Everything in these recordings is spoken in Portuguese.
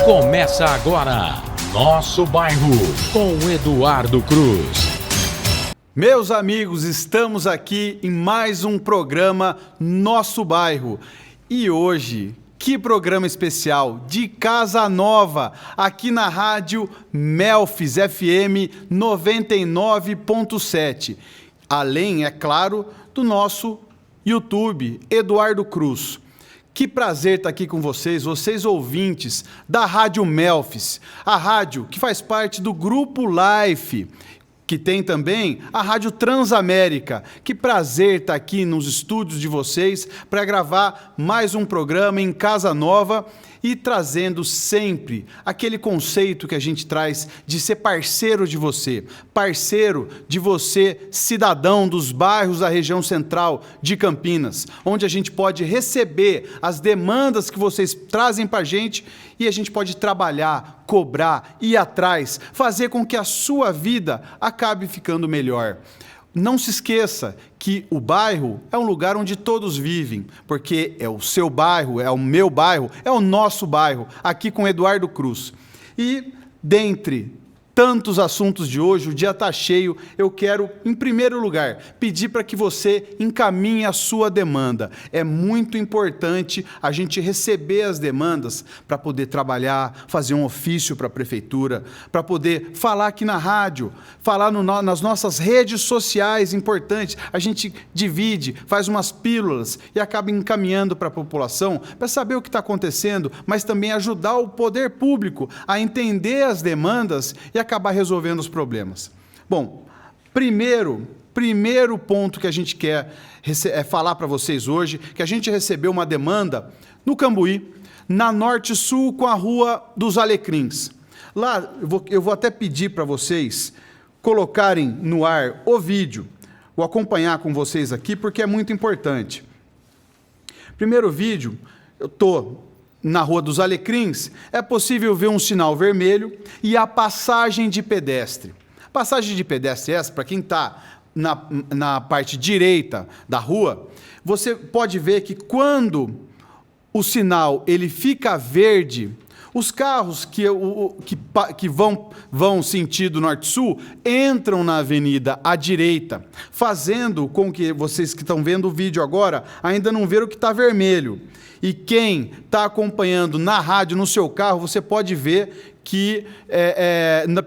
Começa agora, Nosso Bairro, com Eduardo Cruz. Meus amigos, estamos aqui em mais um programa Nosso Bairro. E hoje, que programa especial de Casa Nova, aqui na rádio Melfis FM 99.7. Além, é claro, do nosso YouTube, Eduardo Cruz. Que prazer estar aqui com vocês ouvintes da Rádio Melfis, a rádio que faz parte do Grupo Life, que tem também a Rádio Transamérica. Que prazer estar aqui nos estúdios de vocês para gravar mais um programa em Casa Nova e trazendo sempre aquele conceito que a gente traz de ser parceiro de você, cidadão dos bairros da região central de Campinas, onde a gente pode receber as demandas que vocês trazem para a gente e a gente pode trabalhar, cobrar, ir atrás, fazer com que a sua vida acabe ficando melhor. Não se esqueça que o bairro é um lugar onde todos vivem, porque é o seu bairro, é o meu bairro, é o nosso bairro, aqui com Eduardo Cruz. E, dentre tantos assuntos de hoje, o dia está cheio, eu quero, em primeiro lugar, pedir para que você encaminhe a sua demanda. É muito importante a gente receber as demandas para poder trabalhar, fazer um ofício para a prefeitura, para poder falar aqui na rádio, falar nas nossas redes sociais importantes. A gente divide, faz umas pílulas e acaba encaminhando para a população para saber o que está acontecendo, mas também ajudar o poder público a entender as demandas e acabar resolvendo os problemas. Bom, primeiro ponto que a gente quer falar para vocês hoje, que a gente recebeu uma demanda no Cambuí, na Norte Sul, com a Rua dos Alecrins. Lá, eu vou até pedir para vocês colocarem no ar o vídeo, vou acompanhar com vocês aqui, porque é muito importante. Primeiro vídeo, eu estou na Rua dos Alecrins, é possível ver um sinal vermelho e a passagem de pedestre. Passagem de pedestre essa, para quem está na parte direita da rua, você pode ver que quando o sinal ele fica verde, os carros que vão sentido norte-sul entram na avenida à direita, fazendo com que vocês que estão vendo o vídeo agora ainda não viram que está vermelho. E quem está acompanhando na rádio, no seu carro, você pode ver que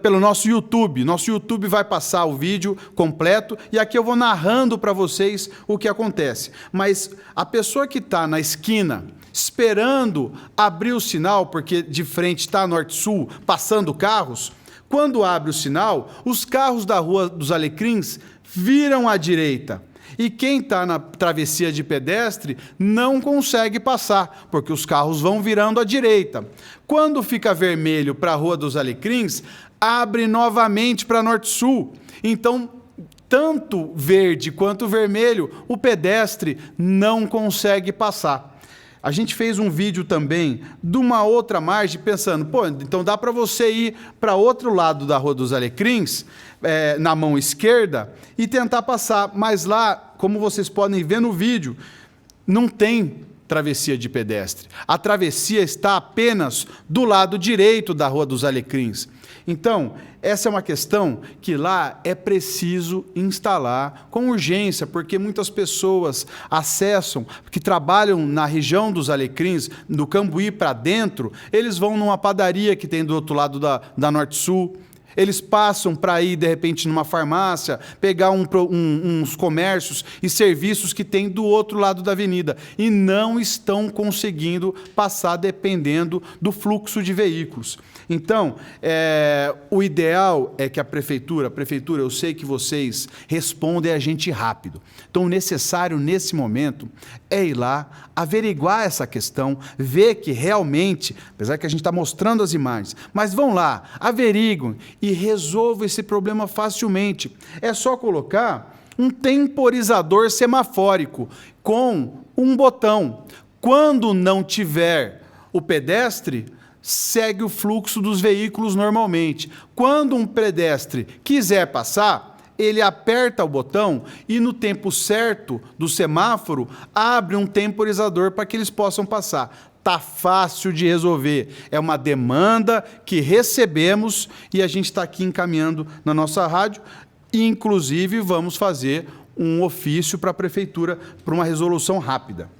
pelo nosso YouTube vai passar o vídeo completo e aqui eu vou narrando para vocês o que acontece. Mas a pessoa que está na esquina, esperando abrir o sinal, porque de frente está norte-sul, passando carros, quando abre o sinal, os carros da Rua dos Alecrins viram à direita. E quem está na travessia de pedestre não consegue passar, porque os carros vão virando à direita. Quando fica vermelho para a Rua dos Alecrins, abre novamente para norte-sul. Então, tanto verde quanto vermelho, o pedestre não consegue passar. A gente fez um vídeo também de uma outra margem, pensando, então dá para você ir para outro lado da Rua dos Alecrins, na mão esquerda, e tentar passar. Mas lá, como vocês podem ver no vídeo, não tem travessia de pedestre. A travessia está apenas do lado direito da Rua dos Alecrins. Então, essa é uma questão que lá é preciso instalar com urgência, porque muitas pessoas acessam, que trabalham na região dos Alecrins, do Cambuí para dentro, eles vão numa padaria que tem do outro lado da Norte-Sul, eles passam para ir, de repente, numa farmácia, pegar uns comércios e serviços que tem do outro lado da avenida e não estão conseguindo passar dependendo do fluxo de veículos. Então, o ideal é que a prefeitura, eu sei que vocês respondem a gente rápido. Então, o necessário nesse momento é ir lá, averiguar essa questão, ver que realmente, apesar que a gente está mostrando as imagens, mas vão lá, averiguem e resolvam esse problema facilmente. É só colocar um temporizador semafórico com um botão. Quando não tiver o pedestre, segue o fluxo dos veículos normalmente. Quando um pedestre quiser passar, ele aperta o botão e no tempo certo do semáforo abre um temporizador para que eles possam passar. Tá fácil de resolver. É uma demanda que recebemos e a gente está aqui encaminhando na nossa rádio. E, inclusive, vamos fazer um ofício para a prefeitura para uma resolução rápida.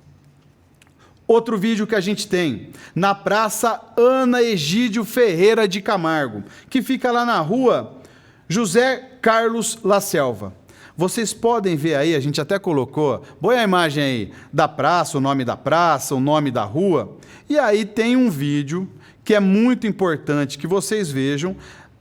Outro vídeo que a gente tem, na Praça Ana Egídio Ferreira de Camargo, que fica lá na rua José Carlos La Selva. Vocês podem ver aí, a gente até colocou, põe a imagem aí da praça, o nome da praça, o nome da rua, e aí tem um vídeo que é muito importante que vocês vejam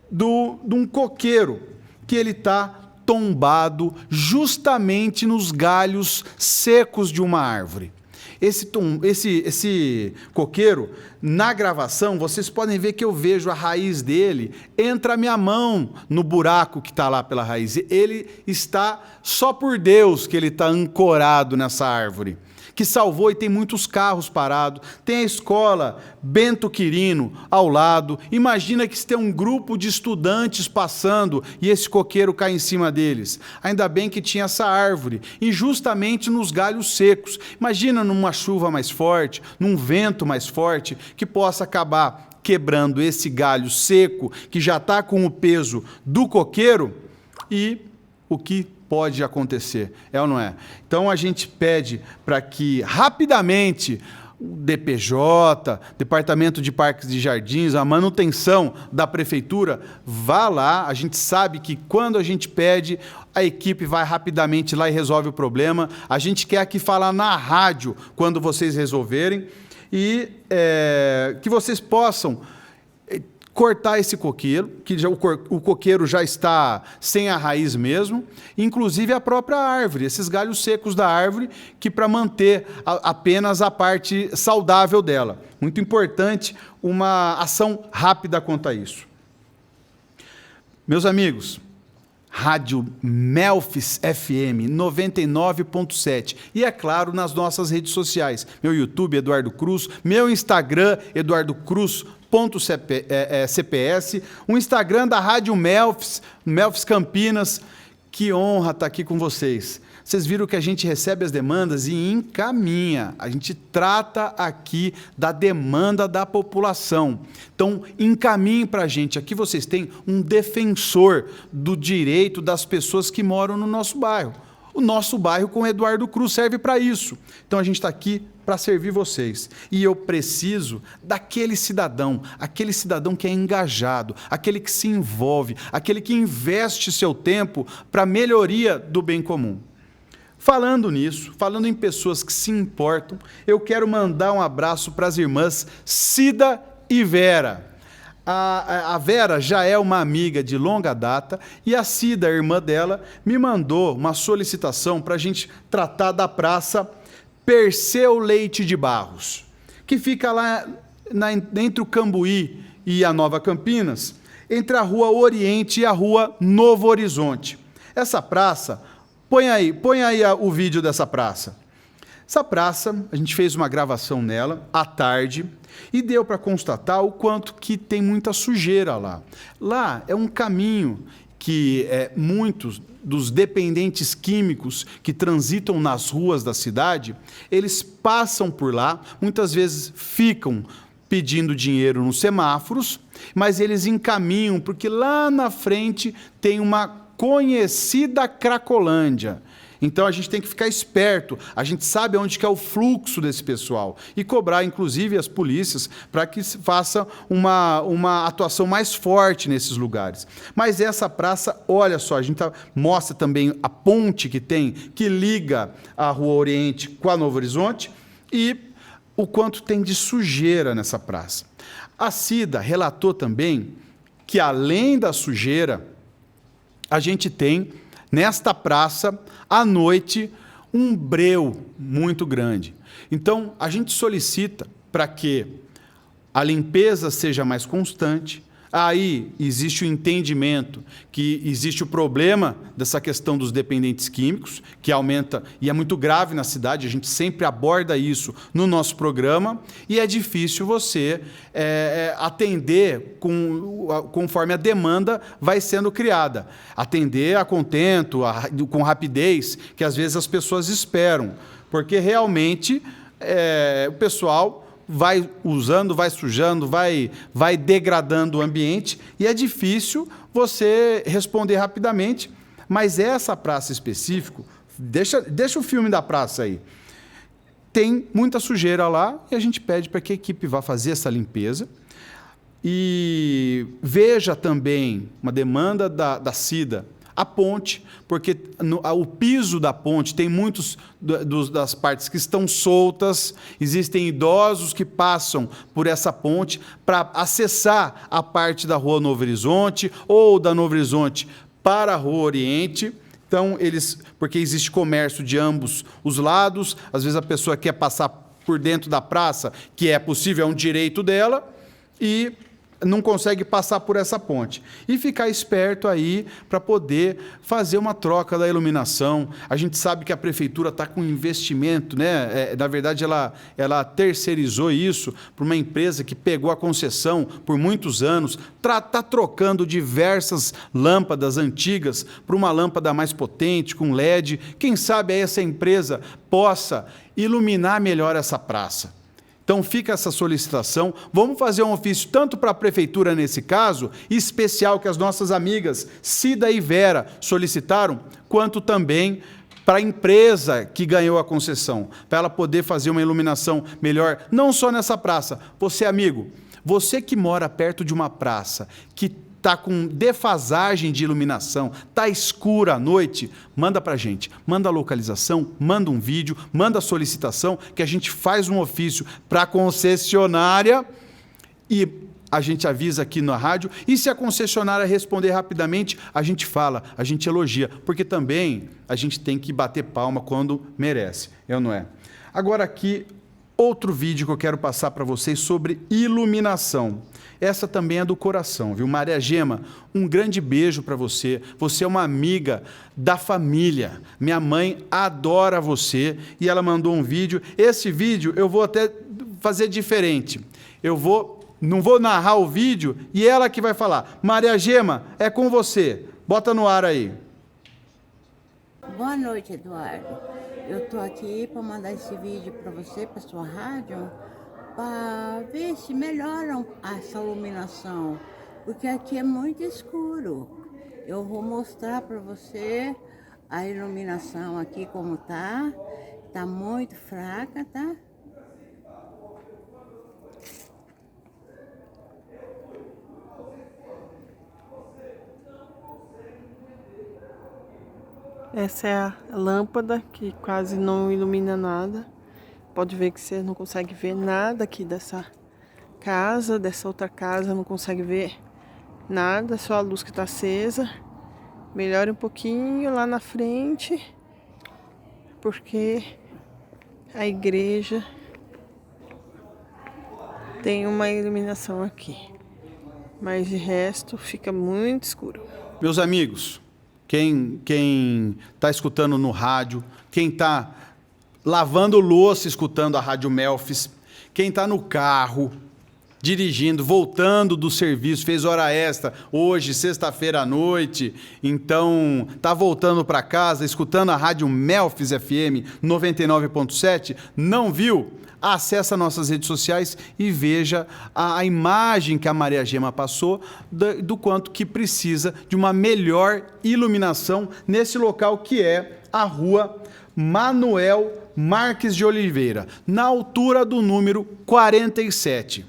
de um coqueiro, que ele está tombado justamente nos galhos secos de uma árvore. Esse coqueiro, na gravação, vocês podem ver que eu vejo a raiz dele, entra a minha mão no buraco que está lá pela raiz. Ele está, só por Deus que ele está ancorado nessa árvore, que salvou, e tem muitos carros parados. Tem a escola Bento Quirino ao lado. Imagina que se tem um grupo de estudantes passando e esse coqueiro cai em cima deles. Ainda bem que tinha essa árvore, e justamente nos galhos secos. Imagina numa chuva mais forte, num vento mais forte, que possa acabar quebrando esse galho seco, que já está com o peso do coqueiro, e o que pode acontecer, é ou não é? Então a gente pede para que rapidamente o DPJ, Departamento de Parques e Jardins, a manutenção da prefeitura, vá lá. A gente sabe que quando a gente pede, a equipe vai rapidamente lá e resolve o problema. A gente quer aqui falar na rádio quando vocês resolverem, e que vocês possam cortar esse coqueiro, que já, o coqueiro já está sem a raiz mesmo, inclusive a própria árvore, esses galhos secos da árvore, que para manter apenas a parte saudável dela. Muito importante uma ação rápida quanto a isso. Meus amigos, Rádio Melfis FM 99.7, e é claro, nas nossas redes sociais, meu YouTube, Eduardo Cruz, meu Instagram, Eduardo Cruz, .cps, o Instagram da Rádio Melfis, Melfis Campinas. Que honra estar aqui com vocês. Vocês viram que a gente recebe as demandas e encaminha. A gente trata aqui da demanda da população. Então, encaminhem para a gente. Aqui vocês têm um defensor do direito das pessoas que moram no nosso bairro. O nosso bairro com Eduardo Cruz serve para isso. Então, a gente está aqui para servir vocês. E eu preciso daquele cidadão que é engajado, aquele que se envolve, aquele que investe seu tempo para a melhoria do bem comum. Falando nisso, falando em pessoas que se importam, eu quero mandar um abraço para as irmãs Cida e Vera. A Vera já é uma amiga de longa data, e a Cida, a irmã dela, me mandou uma solicitação para a gente tratar da praça Perseu Leite de Barros, que fica lá entre o Cambuí e a Nova Campinas, entre a Rua Oriente e a Rua Novo Horizonte. Essa praça, põe aí o vídeo dessa praça. Essa praça, a gente fez uma gravação nela à tarde e deu para constatar o quanto que tem muita sujeira lá. Lá é um caminho que muitos dos dependentes químicos que transitam nas ruas da cidade, eles passam por lá, muitas vezes ficam pedindo dinheiro nos semáforos, mas eles encaminham, porque lá na frente tem uma conhecida Cracolândia. Então a gente tem que ficar esperto, a gente sabe onde que é o fluxo desse pessoal e cobrar, inclusive, as polícias para que se faça uma atuação mais forte nesses lugares. Mas essa praça, olha só, a gente mostra também a ponte que tem, que liga a Rua Oriente com a Novo Horizonte, e o quanto tem de sujeira nessa praça. A Cida relatou também que, além da sujeira, a gente tem, nesta praça, à noite, um breu muito grande. Então, a gente solicita para que a limpeza seja mais constante. Aí existe o entendimento que existe o problema dessa questão dos dependentes químicos, que aumenta e é muito grave na cidade, a gente sempre aborda isso no nosso programa, e é difícil você atender conforme a demanda vai sendo criada. Atender a contento, com rapidez, que às vezes as pessoas esperam, porque realmente o pessoal vai usando, vai sujando, vai degradando o ambiente e é difícil você responder rapidamente. Mas essa praça específica, deixa o filme da praça aí. Tem muita sujeira lá e a gente pede para que a equipe vá fazer essa limpeza. E veja também uma demanda da CIDA, a ponte, porque o piso da ponte tem muitos das partes que estão soltas, existem idosos que passam por essa ponte para acessar a parte da Rua Novo Horizonte ou da Novo Horizonte para a Rua Oriente. Então, porque existe comércio de ambos os lados, às vezes a pessoa quer passar por dentro da praça, que é possível, é um direito dela, e não consegue passar por essa ponte. E ficar esperto aí para poder fazer uma troca da iluminação. A gente sabe que a prefeitura está com investimento, né? Na verdade, ela terceirizou isso para uma empresa que pegou a concessão por muitos anos, está trocando diversas lâmpadas antigas por uma lâmpada mais potente, com LED. Quem sabe essa empresa possa iluminar melhor essa praça. Então, fica essa solicitação. Vamos fazer um ofício tanto para a prefeitura, nesse caso, especial que as nossas amigas Cida e Vera solicitaram, quanto também para a empresa que ganhou a concessão, para ela poder fazer uma iluminação melhor, não só nessa praça. Você, amigo, você que mora perto de uma praça, que está com defasagem de iluminação, está escura à noite, manda para a gente, manda a localização, manda um vídeo, manda a solicitação, que a gente faz um ofício para a concessionária e a gente avisa aqui na rádio, e se a concessionária responder rapidamente, a gente fala, a gente elogia, porque também a gente tem que bater palma quando merece, não é? Agora aqui, outro vídeo que eu quero passar para vocês sobre iluminação. Essa também é do coração, viu? Maria Gema, um grande beijo para você. Você é uma amiga da família. Minha mãe adora você e ela mandou um vídeo. Esse vídeo eu vou até fazer diferente. Não vou narrar o vídeo e ela que vai falar. Maria Gema, é com você. Bota no ar aí. Boa noite, Eduardo. Eu estou aqui para mandar esse vídeo para você, para sua rádio, para ver se melhoram essa iluminação, porque aqui é muito escuro. Eu vou mostrar para você a iluminação aqui como tá muito fraca, tá? Essa é a lâmpada que quase não ilumina nada. Pode ver que você não consegue ver nada aqui dessa casa, dessa outra casa, não consegue ver nada, só a luz que está acesa. Melhore um pouquinho lá na frente, porque a igreja tem uma iluminação aqui. Mas de resto fica muito escuro. Meus amigos, quem está escutando no rádio, quem está lavando louça escutando a Rádio Melfis, quem está no carro, dirigindo, voltando do serviço, fez hora extra, hoje, sexta-feira à noite, então está voltando para casa, escutando a Rádio Melfis FM 99.7, não viu? Acesse nossas redes sociais e veja a imagem que a Maria Gema passou do quanto que precisa de uma melhor iluminação nesse local que é a Rua Manuel Marques de Oliveira, na altura do número 47.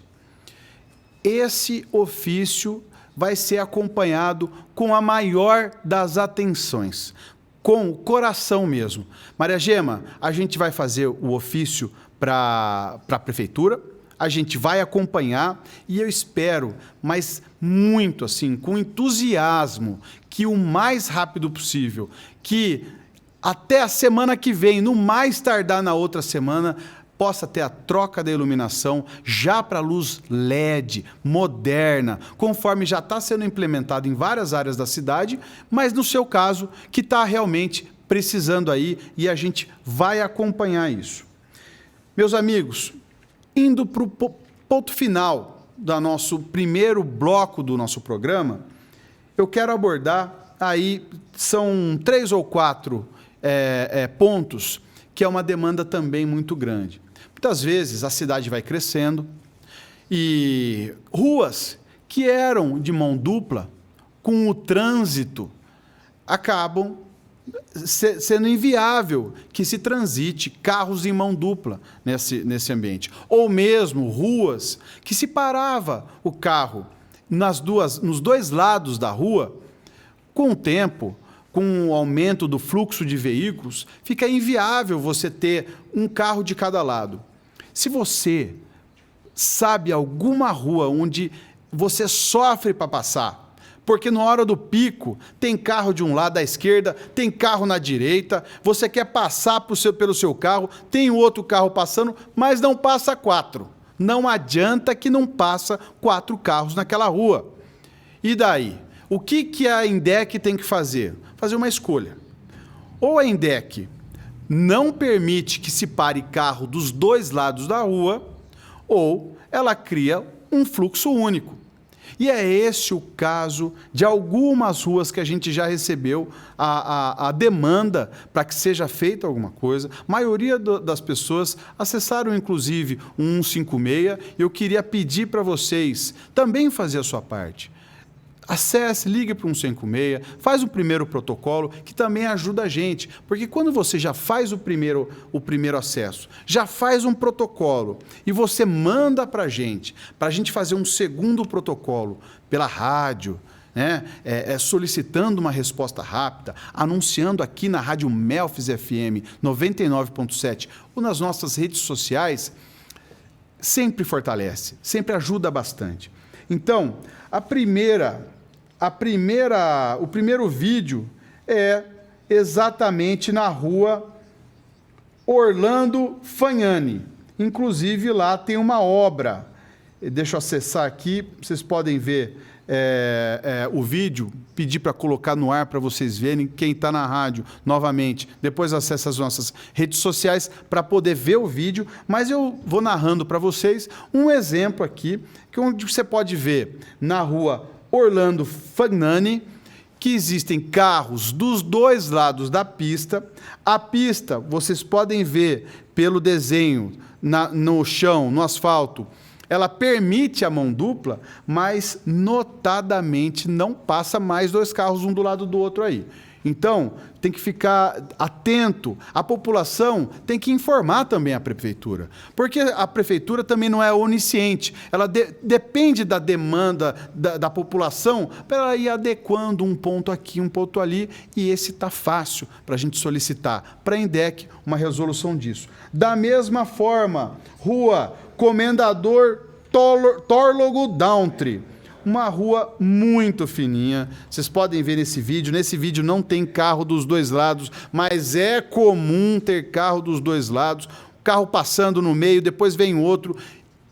Esse ofício vai ser acompanhado com a maior das atenções, com o coração mesmo. Maria Gema, a gente vai fazer o ofício para a prefeitura, a gente vai acompanhar e eu espero, mas muito assim, com entusiasmo, que o mais rápido possível, que até a semana que vem, no mais tardar na outra semana, possa ter a troca da iluminação já para luz LED, moderna, conforme já está sendo implementado em várias áreas da cidade, mas no seu caso, que está realmente precisando aí e a gente vai acompanhar isso. Meus amigos, indo para o ponto final do nosso primeiro bloco do nosso programa, eu quero abordar aí, são 3 ou 4 pontos, que é uma demanda também muito grande. Muitas vezes a cidade vai crescendo e ruas que eram de mão dupla, com o trânsito, acabam sendo inviável que se transite carros em mão dupla nesse ambiente. Ou mesmo ruas que se parava o carro nos dois lados da rua, com o tempo, com o aumento do fluxo de veículos, fica inviável você ter um carro de cada lado. Se você sabe alguma rua onde você sofre para passar, porque na hora do pico tem carro de um lado da esquerda, tem carro na direita, você quer passar pelo seu carro, tem outro carro passando, mas não passa 4. Não adianta que não passa 4 carros naquela rua. E daí? O que a INDEC tem que fazer? Fazer uma escolha. Ou a INDEC não permite que se pare carro dos dois lados da rua, ou ela cria um fluxo único. E é esse o caso de algumas ruas que a gente já recebeu a demanda para que seja feita alguma coisa. A maioria das pessoas acessaram, inclusive, o 156, e eu queria pedir para vocês também fazer a sua parte. Acesse, ligue para o 156, faz o primeiro protocolo, que também ajuda a gente. Porque quando você já faz o primeiro acesso, já faz um protocolo, e você manda para a gente fazer um segundo protocolo pela rádio, né? Solicitando uma resposta rápida, anunciando aqui na Rádio Melfis FM 99.7 ou nas nossas redes sociais, sempre fortalece, sempre ajuda bastante. Então, o primeiro vídeo é exatamente na rua Orlando Fagnani. Inclusive, lá tem uma obra. Deixa eu acessar aqui, vocês podem ver o vídeo, pedir para colocar no ar para vocês verem, quem está na rádio, novamente, depois acessa as nossas redes sociais para poder ver o vídeo, mas eu vou narrando para vocês um exemplo aqui, onde você pode ver na rua Orlando Fagnani, que existem carros dos dois lados da pista. A pista, vocês podem ver pelo desenho no chão, no asfalto, ela permite a mão dupla, mas notadamente não passa mais 2 carros um do lado do outro aí. Então, tem que ficar atento. A população tem que informar também a prefeitura, porque a prefeitura também não é onisciente. Ela depende da demanda da população para ela ir adequando um ponto aqui, um ponto ali, e esse está fácil para a gente solicitar para a INDEC uma resolução disso. Da mesma forma, rua Comendador Tórlogo Downtree, uma rua muito fininha, vocês podem ver nesse vídeo não tem carro dos dois lados, mas é comum ter carro dos dois lados, carro passando no meio, depois vem outro,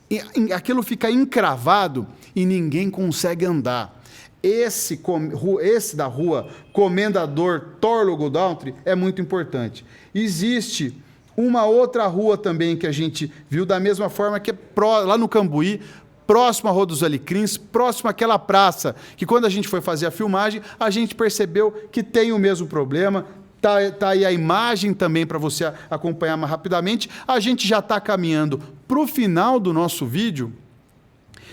e aquilo fica encravado e ninguém consegue andar. Esse da rua Comendador Tórlogo Downtree é muito importante. Existe uma outra rua também que a gente viu da mesma forma, que é lá no Cambuí, próximo à Rua dos Alecrins, próximo àquela praça, que quando a gente foi fazer a filmagem, a gente percebeu que tem o mesmo problema. Tá aí a imagem também para você acompanhar mais rapidamente. A gente já está caminhando para o final do nosso vídeo.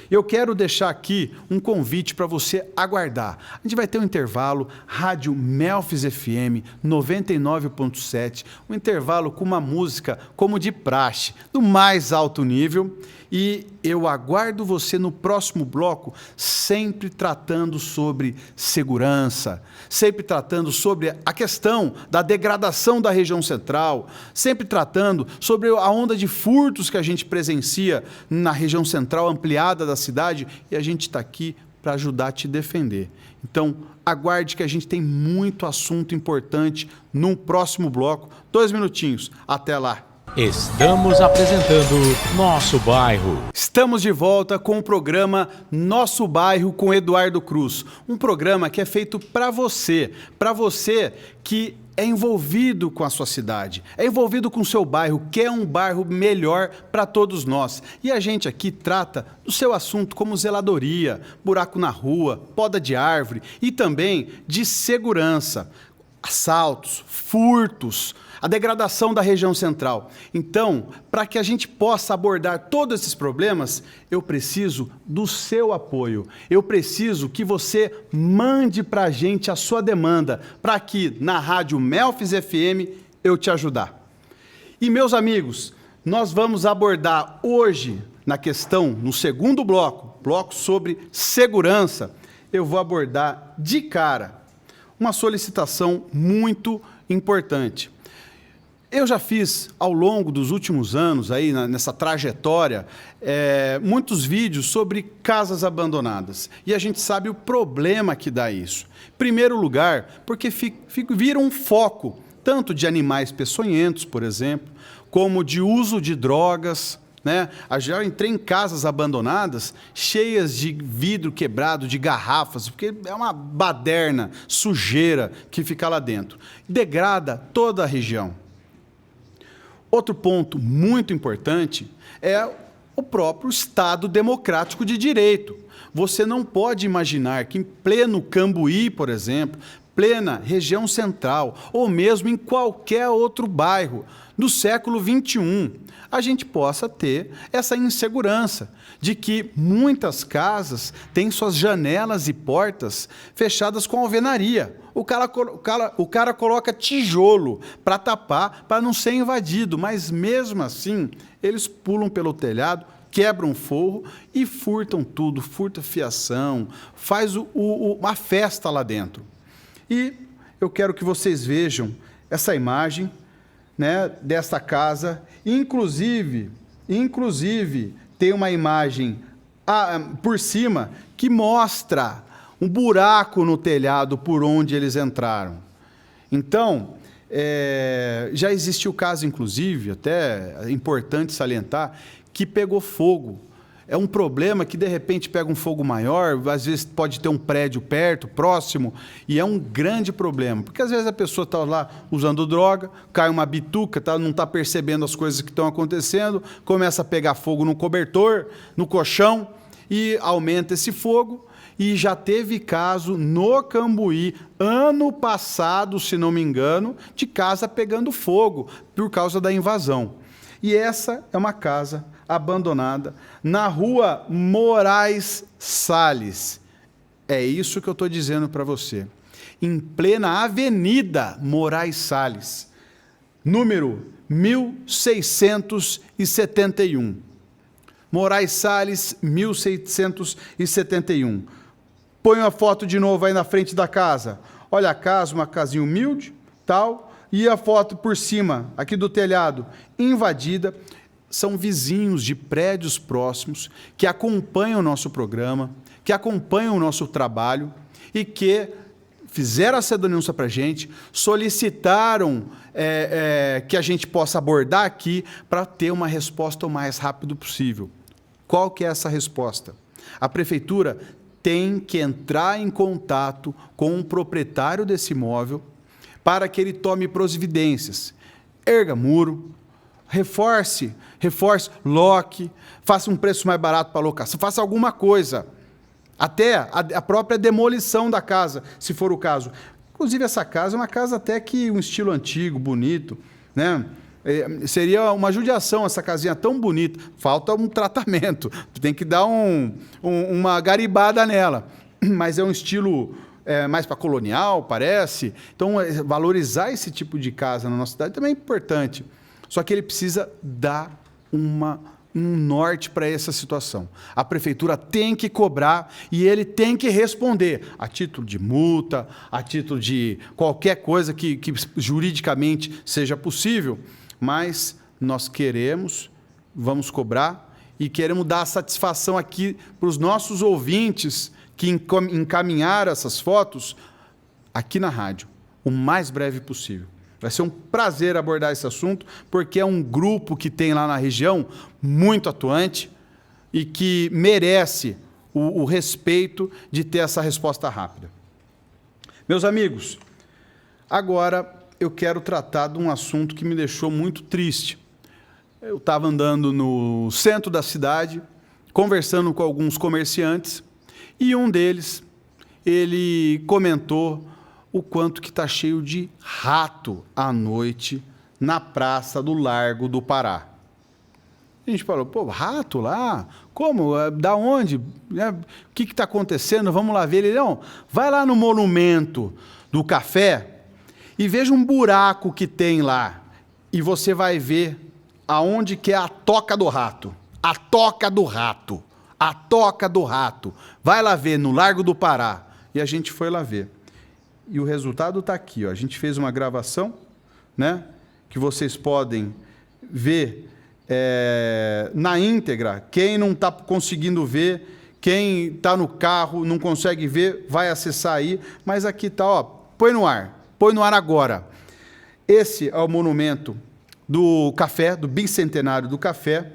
Eu quero deixar aqui um convite para você aguardar. A gente vai ter um intervalo, Rádio Melfis FM 99.7, um intervalo com uma música como de praxe, do mais alto nível. E eu aguardo você no próximo bloco, sempre tratando sobre segurança, sempre tratando sobre a questão da degradação da região central, sempre tratando sobre a onda de furtos que a gente presencia na região central ampliada da cidade, e a gente está aqui para ajudar a te defender. Então, aguarde que a gente tem muito assunto importante no próximo bloco. 2 minutinhos, até lá. Estamos apresentando Nosso Bairro. Estamos de volta com o programa Nosso Bairro com Eduardo Cruz. Um programa que é feito para você que é envolvido com a sua cidade, é envolvido com o seu bairro, quer um bairro melhor para todos nós. E a gente aqui trata do seu assunto como zeladoria, buraco na rua, poda de árvore e também de segurança. assaltos, furtos, a degradação da região central. Então, para que a gente possa abordar todos esses problemas, eu preciso do seu apoio. Eu preciso que você mande para a gente a sua demanda, para que na Rádio Melfis FM eu te ajudar. E, meus amigos, nós vamos abordar hoje, na questão, no segundo bloco sobre segurança, eu vou abordar de cara uma solicitação muito importante. Eu já fiz, ao longo dos últimos anos, aí, nessa trajetória, muitos vídeos sobre casas abandonadas. E a gente sabe o problema que dá isso. Em primeiro lugar, porque vira um foco, tanto de animais peçonhentos, por exemplo, como de uso de drogas, né? Eu já entrei em casas abandonadas, cheias de vidro quebrado, de garrafas, porque é uma baderna, sujeira que fica lá dentro. Degrada toda a região. Outro ponto muito importante é o próprio Estado democrático de direito. Você não pode imaginar que em pleno Cambuí, por exemplo, plena região central, ou mesmo em qualquer outro bairro do século XXI, a gente possa ter essa insegurança de que muitas casas têm suas janelas e portas fechadas com alvenaria. O cara coloca tijolo para tapar, para não ser invadido, mas mesmo assim, eles pulam pelo telhado, quebram o forro e furtam tudo, furta fiação, faz uma festa lá dentro. E eu quero que vocês vejam essa imagem, né, desta casa. Inclusive, tem uma imagem por cima que mostra um buraco no telhado por onde eles entraram. Então, já existiu o caso, inclusive, até é importante salientar, que pegou fogo. É um problema que, de repente, pega um fogo maior, às vezes pode ter um prédio perto, próximo, e é um grande problema. Porque, às vezes, a pessoa está lá usando droga, cai uma bituca, não está percebendo as coisas que estão acontecendo, começa a pegar fogo no cobertor, no colchão, e aumenta esse fogo. E já teve caso no Cambuí, ano passado, se não me engano, de casa pegando fogo por causa da invasão. E essa é uma casa abandonada na rua Moraes Salles. É isso que eu estou dizendo para você. Em plena Avenida Moraes Salles, número 1671. Moraes Salles, 1671. Põe a foto de novo aí na frente da casa. Olha a casa, uma casinha humilde, tal. E a foto por cima, aqui do telhado, invadida. São vizinhos de prédios próximos que acompanham o nosso programa, que acompanham o nosso trabalho e que fizeram essa denúncia para a gente, solicitaram que a gente possa abordar aqui para ter uma resposta o mais rápido possível. Qual que é essa resposta? A prefeitura tem que entrar em contato com o proprietário desse imóvel para que ele tome providências, erga muro, reforce, loque, faça um preço mais barato para a locação, faça alguma coisa, até a própria demolição da casa, se for o caso. Inclusive, essa casa é uma casa até que um estilo antigo, bonito, né? Seria uma judiação essa casinha tão bonita, falta um tratamento, tem que dar uma garibada nela, mas é um estilo mais para colonial, parece. Então, valorizar esse tipo de casa na nossa cidade também é importante. Só que ele precisa dar um norte para essa situação. A prefeitura tem que cobrar e ele tem que responder a título de multa, a título de qualquer coisa que juridicamente seja possível, mas nós vamos cobrar e queremos dar satisfação aqui para os nossos ouvintes que encaminharam essas fotos aqui na rádio, o mais breve possível. Vai ser um prazer abordar esse assunto, porque é um grupo que tem lá na região muito atuante e que merece o respeito de ter essa resposta rápida. Meus amigos, agora eu quero tratar de um assunto que me deixou muito triste. Eu estava andando no centro da cidade, conversando com alguns comerciantes, e um deles, ele comentou o quanto que está cheio de rato à noite na praça do Largo do Pará. A gente falou, pô, rato lá? Como? Da onde? O que está acontecendo? Vamos lá ver. Ele, não, vai lá no monumento do café e veja um buraco que tem lá. E você vai ver aonde que é a toca do rato. A toca do rato. A toca do rato. Vai lá ver, no Largo do Pará. E a gente foi lá ver. E o resultado está aqui, ó. A gente fez uma gravação, né, que vocês podem ver na íntegra. Quem não está conseguindo ver, quem está no carro, não consegue ver, vai acessar aí. Mas aqui está, ó, põe no ar agora. Esse é o monumento do café, do bicentenário do café,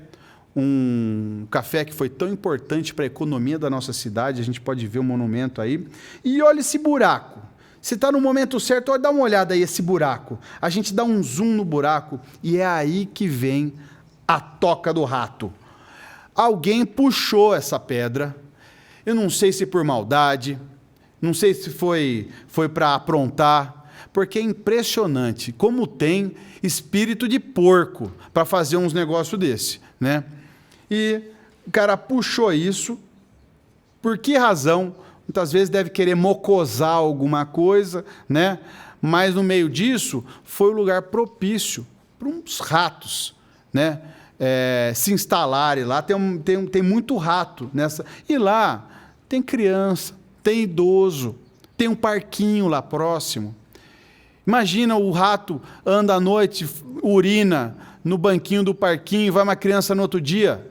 um café que foi tão importante para a economia da nossa cidade. A gente pode ver o monumento aí. E olha esse buraco. Se está no momento certo, olha, dá uma olhada aí, esse buraco. A gente dá um zoom no buraco e é aí que vem a toca do rato. Alguém puxou essa pedra, eu não sei se por maldade, não sei se foi para aprontar, porque é impressionante como tem espírito de porco para fazer uns negócios desse, né? E o cara puxou isso, por que razão? Muitas vezes deve querer mocosar alguma coisa, né? Mas no meio disso foi o lugar propício para uns ratos, né? Se instalarem lá. Tem muito rato nessa. E lá tem criança, tem idoso, tem um parquinho lá próximo. Imagina, o rato anda à noite, urina no banquinho do parquinho, vai uma criança no outro dia.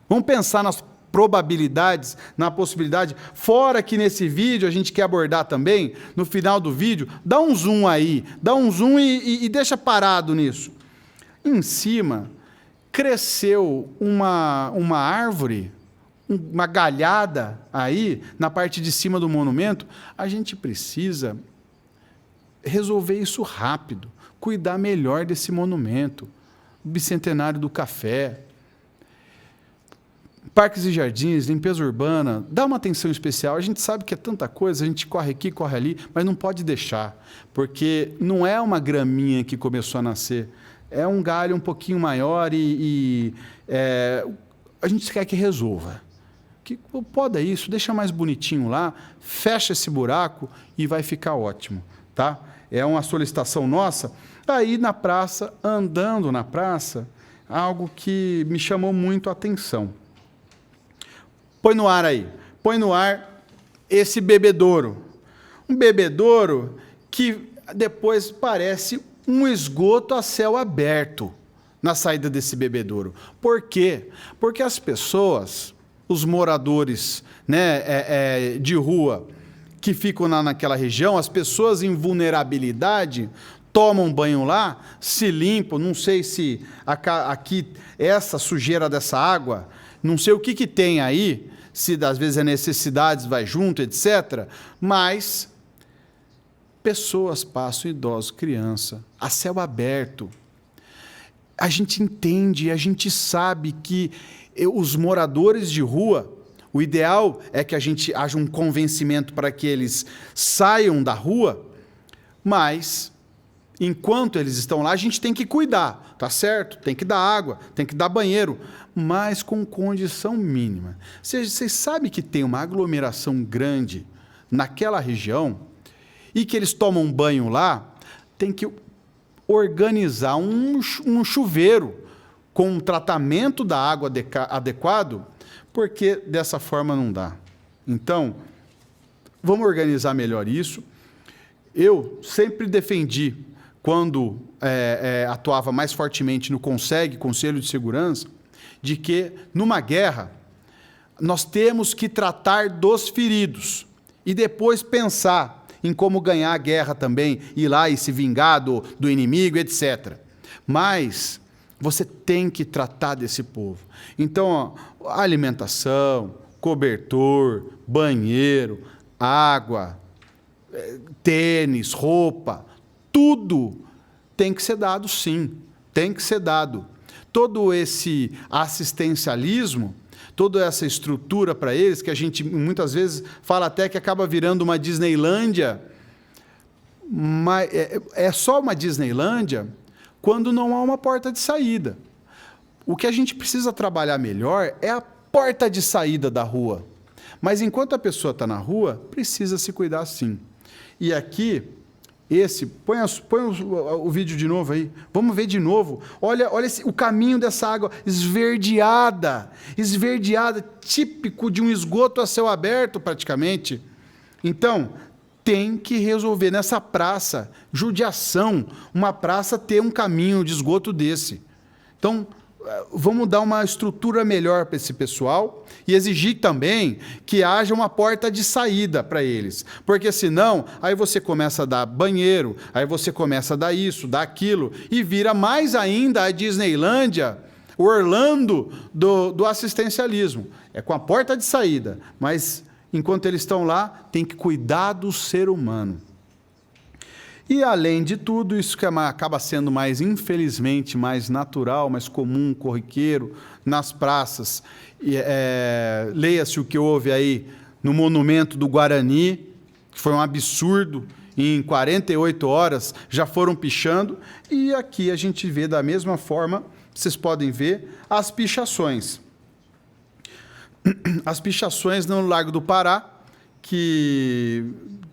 Vamos pensar nas probabilidades, na possibilidade. Fora que nesse vídeo a gente quer abordar também, no final do vídeo, dá um zoom aí, dá um zoom e deixa parado nisso. Em cima, cresceu uma árvore, uma galhada aí, na parte de cima do monumento. A gente precisa resolver isso rápido, cuidar melhor desse monumento, o bicentenário do café, parques e jardins, limpeza urbana, dá uma atenção especial. A gente sabe que é tanta coisa, a gente corre aqui, corre ali, mas não pode deixar, porque não é uma graminha que começou a nascer, é um galho um pouquinho maior a gente quer que resolva. Que poda isso, deixa mais bonitinho lá, fecha esse buraco e vai ficar ótimo, tá? É uma solicitação nossa. Aí na praça, andando na praça, algo que me chamou muito a atenção. Põe no ar aí, põe no ar esse bebedouro. Um bebedouro que depois parece um esgoto a céu aberto na saída desse bebedouro. Por quê? Porque as pessoas, os moradores, né, de rua que ficam naquela região, as pessoas em vulnerabilidade, tomam banho lá, se limpam, não sei se aqui essa sujeira dessa água, não sei o que tem aí, se às vezes a necessidades vai junto, etc. Mas pessoas passam, idosos, criança, a céu aberto. A gente entende, a gente sabe que os moradores de rua, o ideal é que haja um convencimento para que eles saiam da rua, mas enquanto eles estão lá, a gente tem que cuidar, tá certo? Tem que dar água, tem que dar banheiro, mas com condição mínima. Vocês sabem que tem uma aglomeração grande naquela região e que eles tomam banho lá, tem que organizar um chuveiro com um tratamento da água adequado, porque dessa forma não dá. Então, vamos organizar melhor isso. Eu sempre defendi, quando atuava mais fortemente no Conselho de Segurança, de que, numa guerra, nós temos que tratar dos feridos e depois pensar em como ganhar a guerra também, ir lá e se vingar do inimigo, etc. Mas você tem que tratar desse povo. Então, ó, alimentação, cobertor, banheiro, água, tênis, roupa, tudo tem que ser dado, sim, tem que ser dado. Todo esse assistencialismo, toda essa estrutura para eles, que a gente muitas vezes fala até que acaba virando uma Disneylândia, Mas é só uma Disneylândia quando não há uma porta de saída. O que a gente precisa trabalhar melhor é a porta de saída da rua. Mas enquanto a pessoa está na rua, precisa se cuidar sim. E aqui, põe o vídeo de novo aí, vamos ver de novo. Olha o caminho dessa água esverdeada, típico de um esgoto a céu aberto praticamente. Então, tem que resolver nessa praça, judiação, uma praça ter um caminho de esgoto desse. Então, vamos dar uma estrutura melhor para esse pessoal e exigir também que haja uma porta de saída para eles. Porque senão, aí você começa a dar banheiro, aí você começa a dar isso, dar aquilo, e vira mais ainda a Disneylândia, o Orlando do assistencialismo. É com a porta de saída, mas enquanto eles estão lá, tem que cuidar do ser humano. E, além de tudo, isso que acaba sendo mais, infelizmente, mais natural, mais comum, corriqueiro, nas praças. Leia-se o que houve aí no Monumento do Guarani, que foi um absurdo, em 48 horas já foram pichando, e aqui a gente vê da mesma forma, vocês podem ver, as pichações. As pichações no Largo do Pará, que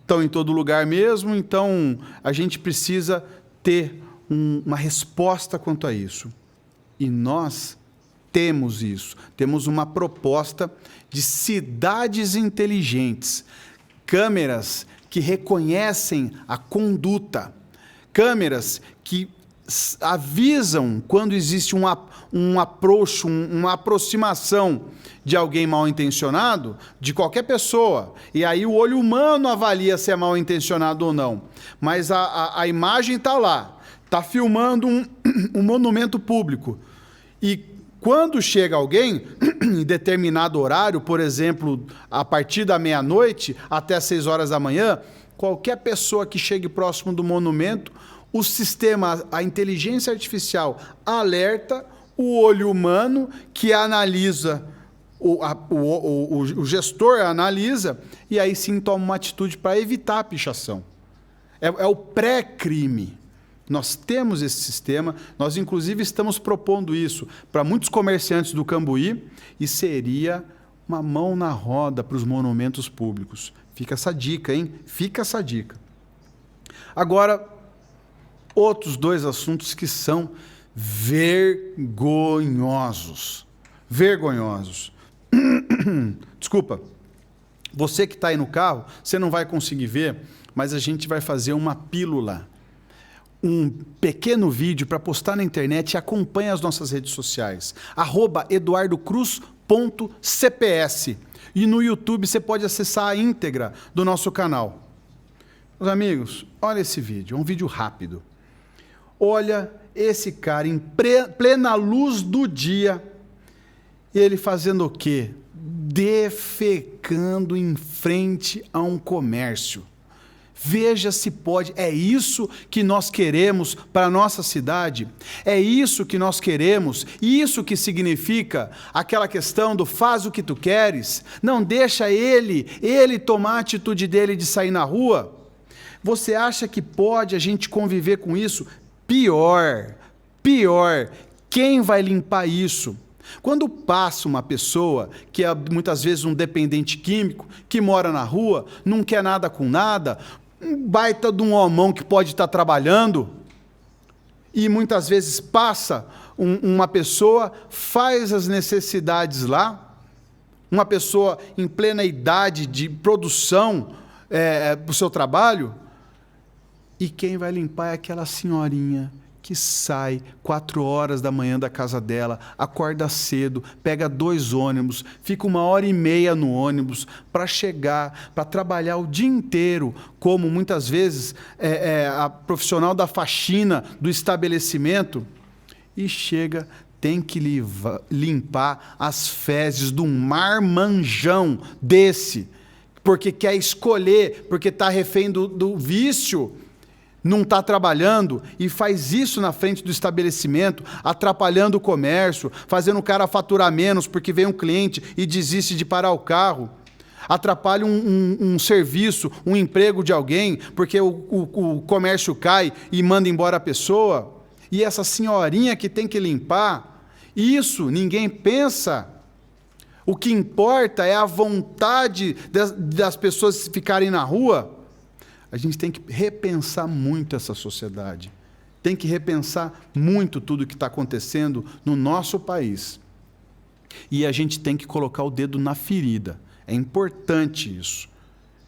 estão em todo lugar mesmo, então a gente precisa ter uma resposta quanto a isso. E nós temos isso, temos uma proposta de cidades inteligentes, câmeras que reconhecem a conduta, câmeras que avisam quando existe um approach, uma aproximação de alguém mal intencionado, de qualquer pessoa. E aí o olho humano avalia se é mal intencionado ou não. Mas a imagem está lá, está filmando um monumento público. E quando chega alguém, em determinado horário, por exemplo, a partir da meia-noite até as 6 horas da manhã, qualquer pessoa que chegue próximo do monumento, o sistema, a inteligência artificial alerta o olho humano que analisa, o gestor analisa, e aí sim toma uma atitude para evitar a pichação. É o pré-crime. Nós temos esse sistema, nós inclusive estamos propondo isso para muitos comerciantes do Cambuí, e seria uma mão na roda para os monumentos públicos. Fica essa dica, hein? Fica essa dica. Agora, outros 2 assuntos que são vergonhosos. Vergonhosos. Desculpa. Você que está aí no carro, você não vai conseguir ver, mas a gente vai fazer uma pílula, um pequeno vídeo para postar na internet, e acompanhe as nossas redes sociais, @eduardocruz.cps, e no YouTube você pode acessar a íntegra do nosso canal. Meus amigos, olha esse vídeo, é um vídeo rápido. Olha esse cara em plena luz do dia, ele fazendo o quê? Defecando em frente a um comércio. Veja se pode, é isso que nós queremos para a nossa cidade? É isso que nós queremos? Isso que significa aquela questão do faz o que tu queres? Não deixa ele tomar a atitude dele de sair na rua? Você acha que pode a gente conviver com isso? Pior, quem vai limpar isso? Quando passa uma pessoa, que é muitas vezes um dependente químico, que mora na rua, não quer nada com nada, um baita de um homão que pode estar trabalhando, e muitas vezes passa uma pessoa, faz as necessidades lá, uma pessoa em plena idade de produção para o seu trabalho, e quem vai limpar é aquela senhorinha que sai 4 horas da manhã da casa dela, acorda cedo, pega 2 ônibus, fica 1h30 no ônibus para chegar, para trabalhar o dia inteiro, como muitas vezes a profissional da faxina do estabelecimento, e chega, tem que limpar as fezes de um marmanjão desse, porque quer escolher, porque está refém do vício, não está trabalhando, e faz isso na frente do estabelecimento, atrapalhando o comércio, fazendo o cara faturar menos porque vem um cliente e desiste de parar o carro. atrapalha um serviço, um emprego de alguém, porque o comércio cai e manda embora a pessoa, e essa senhorinha que tem que limpar, isso ninguém pensa. O que importa é a vontade das pessoas ficarem na rua. A gente tem que repensar muito essa sociedade. Tem que repensar muito tudo o que está acontecendo no nosso país. E a gente tem que colocar o dedo na ferida. É importante isso.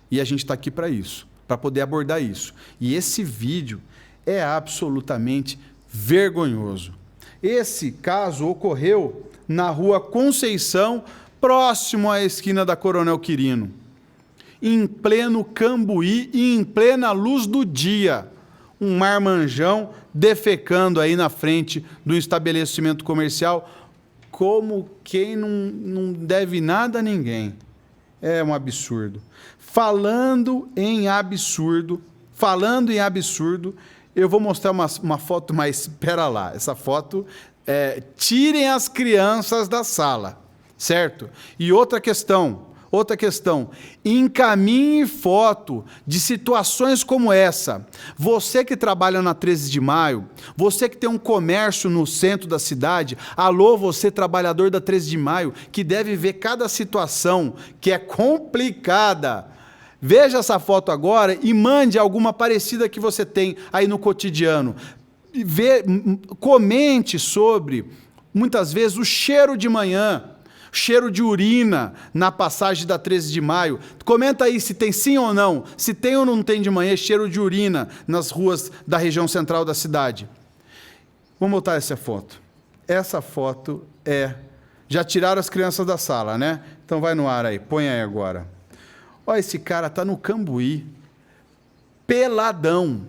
E a gente está aqui para isso, para poder abordar isso. E esse vídeo é absolutamente vergonhoso. Esse caso ocorreu na rua Conceição, próximo à esquina da Coronel Quirino, em pleno Cambuí e em plena luz do dia. Um marmanjão defecando aí na frente do estabelecimento comercial, como quem não deve nada a ninguém. É um absurdo. Falando em absurdo, eu vou mostrar uma foto, mas espera lá. Essa foto, tirem as crianças da sala, certo? E outra questão, encaminhe foto de situações como essa. Você que trabalha na 13 de maio, você que tem um comércio no centro da cidade, alô, você trabalhador da 13 de maio, que deve ver cada situação que é complicada. Veja essa foto agora e mande alguma parecida que você tem aí no cotidiano. Comente sobre, muitas vezes, o cheiro de manhã, cheiro de urina na passagem da 13 de maio. Comenta aí se tem sim ou não, se tem ou não tem de manhã cheiro de urina nas ruas da região central da cidade. Vamos botar essa foto. Essa foto já tiraram as crianças da sala, né? Então vai no ar aí, põe aí agora. Olha, esse cara está no Cambuí, peladão,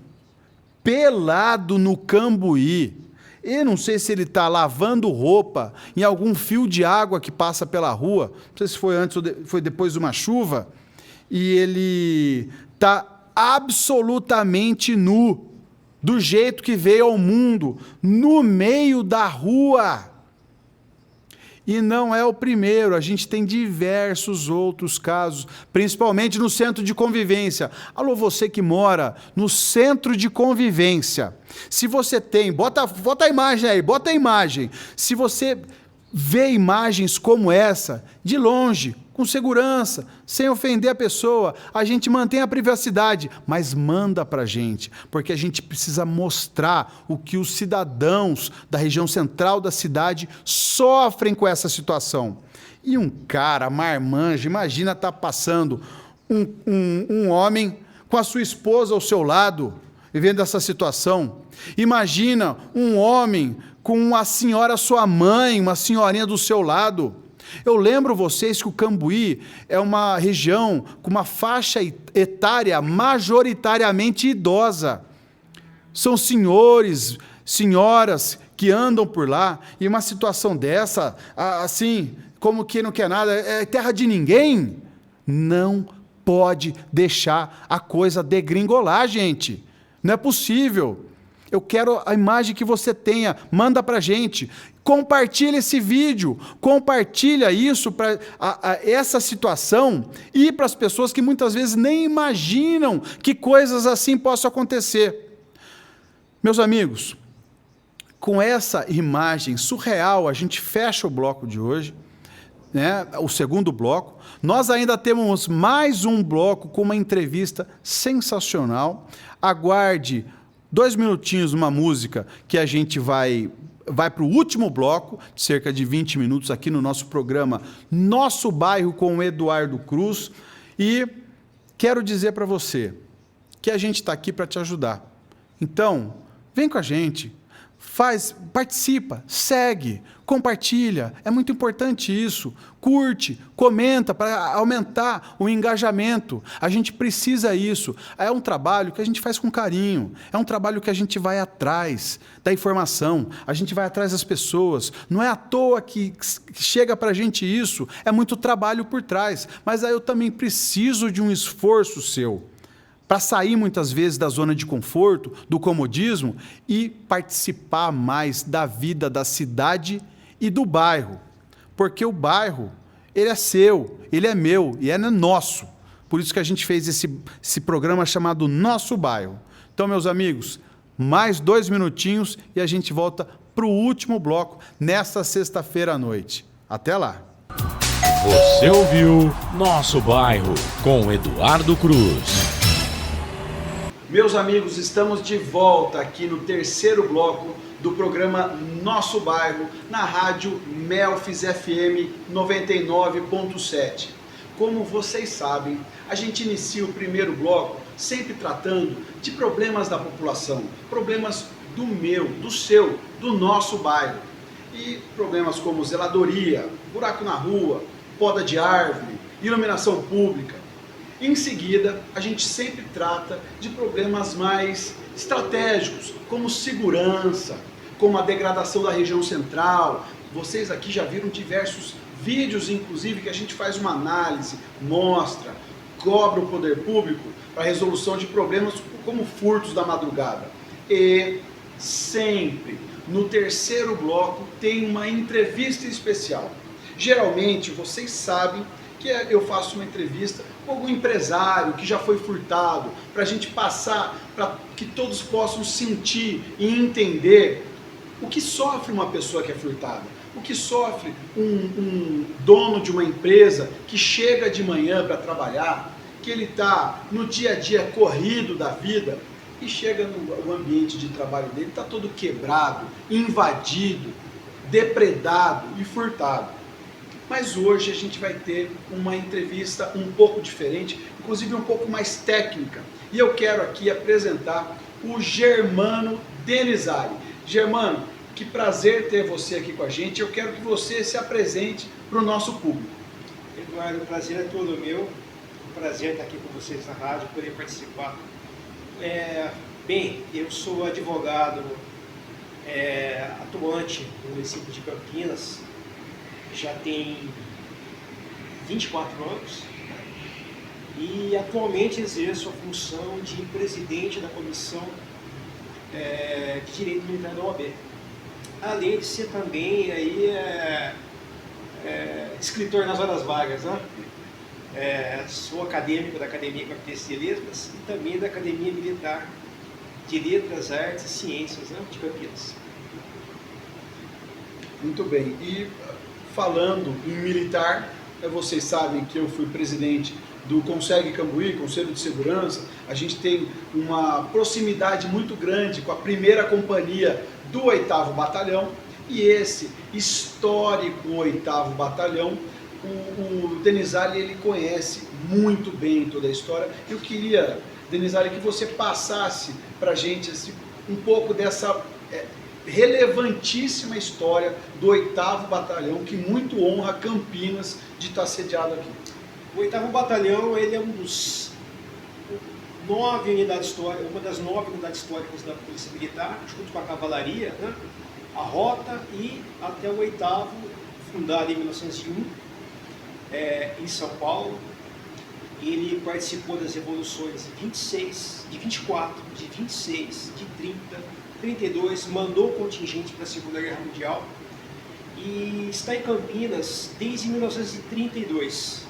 pelado no Cambuí. Eu não sei se ele está lavando roupa em algum fio de água que passa pela rua, não sei se foi antes ou foi depois de uma chuva, e ele está absolutamente nu, do jeito que veio ao mundo, no meio da rua. E não é o primeiro, a gente tem diversos outros casos, principalmente no centro de convivência. Alô, você que mora no centro de convivência, se você tem, bota a imagem aí, bota a imagem. Se você vê imagens como essa, de longe, com segurança, sem ofender a pessoa, a gente mantém a privacidade, mas manda para a gente, porque a gente precisa mostrar o que os cidadãos da região central da cidade sofrem com essa situação. E um cara, marmanjo, imagina estar passando um homem com a sua esposa ao seu lado, vivendo essa situação. Imagina um homem com a senhora, sua mãe, uma senhorinha do seu lado. Eu lembro vocês que o Cambuí é uma região com uma faixa etária majoritariamente idosa. São senhores, senhoras que andam por lá, e uma situação dessa, assim, como que não quer nada, é terra de ninguém. Não pode deixar a coisa degringolar, gente. Não é possível. Eu quero a imagem que você tenha, manda para a gente. Compartilha esse vídeo, compartilha isso para essa situação e para as pessoas que muitas vezes nem imaginam que coisas assim possam acontecer. Meus amigos, com essa imagem surreal, a gente fecha o bloco de hoje, né, o segundo bloco. Nós ainda temos mais um bloco com uma entrevista sensacional. Aguarde 2 minutinhos, uma música que a gente vai para o último bloco, cerca de 20 minutos aqui no nosso programa Nosso Bairro com o Eduardo Cruz. E quero dizer para você que a gente está aqui para te ajudar. Então, vem com a gente, participa, segue, compartilha, é muito importante isso, curte, comenta para aumentar o engajamento, a gente precisa disso, é um trabalho que a gente faz com carinho, é um trabalho que a gente vai atrás da informação, a gente vai atrás das pessoas, não é à toa que chega para a gente isso, é muito trabalho por trás, mas aí eu também preciso de um esforço seu, para sair muitas vezes da zona de conforto, do comodismo e participar mais da vida da cidade e do bairro. Porque o bairro Ele é seu, ele é meu e é nosso. Por isso que a gente fez esse programa chamado Nosso Bairro. Então, meus amigos, mais 2 minutinhos e a gente volta para o último bloco nesta sexta-feira à noite. Até lá. Você ouviu Nosso Bairro com Eduardo Cruz. Meus amigos, estamos de volta aqui no terceiro bloco do programa Nosso Bairro, na rádio Melfis FM 99.7. Como vocês sabem, a gente inicia o primeiro bloco sempre tratando de problemas da população, problemas do meu, do seu, do nosso bairro. E problemas como zeladoria, buraco na rua, poda de árvore, iluminação pública. Em seguida, a gente sempre trata de problemas mais estratégicos, como segurança, como a degradação da região central. Vocês aqui já viram diversos vídeos, inclusive, que a gente faz uma análise, mostra, cobra o poder público para a resolução de problemas como furtos da madrugada. E sempre, no terceiro bloco, tem uma entrevista especial. Geralmente, vocês sabem que eu faço uma entrevista com algum empresário que já foi furtado, para a gente passar, para que todos possam sentir e entender o que sofre uma pessoa que é furtada, o que sofre um dono de uma empresa que chega de manhã para trabalhar, que ele está no dia a dia corrido da vida e chega no ambiente de trabalho dele, está todo quebrado, invadido, depredado e furtado. Mas hoje a gente vai ter uma entrevista um pouco diferente, inclusive um pouco mais técnica. E eu quero aqui apresentar o Germano Denizali. Germano, que prazer ter você aqui com a gente. Eu quero que você se apresente para o nosso público. Eduardo, o prazer é todo meu. Um prazer estar aqui com vocês na rádio, poder participar. Bem, eu sou advogado atuante no município de Campinas. Já tem 24 anos e atualmente exerço a função de presidente da comissão de Direito Militar da OAB. Além de ser também escritor nas horas vagas, né? Sou acadêmico da Academia Campitense de Letras e também da Academia Militar de Letras, Artes e Ciências, né, de Campinas. Muito bem. E falando em militar, vocês sabem que eu fui presidente do Conseg Cambuí, Conselho de Segurança. A gente tem uma proximidade muito grande com a primeira companhia do 8º Batalhão, e esse histórico 8º Batalhão, o Denizali, ele conhece muito bem toda a história. Eu queria, Denizali, que você passasse para a gente assim, um pouco dessa relevantíssima história do 8º Batalhão, que muito honra Campinas de estar sediado aqui. O 8º Batalhão, ele é um dos 9 unidades históricas, uma das 9 unidades históricas da Polícia Militar, junto com a Cavalaria, né? A Rota e até o 8º, fundado em 1901, em São Paulo. Ele participou das revoluções de 26, de 24, de 26, de 30, 32, mandou contingente para a Segunda Guerra Mundial e está em Campinas desde 1932,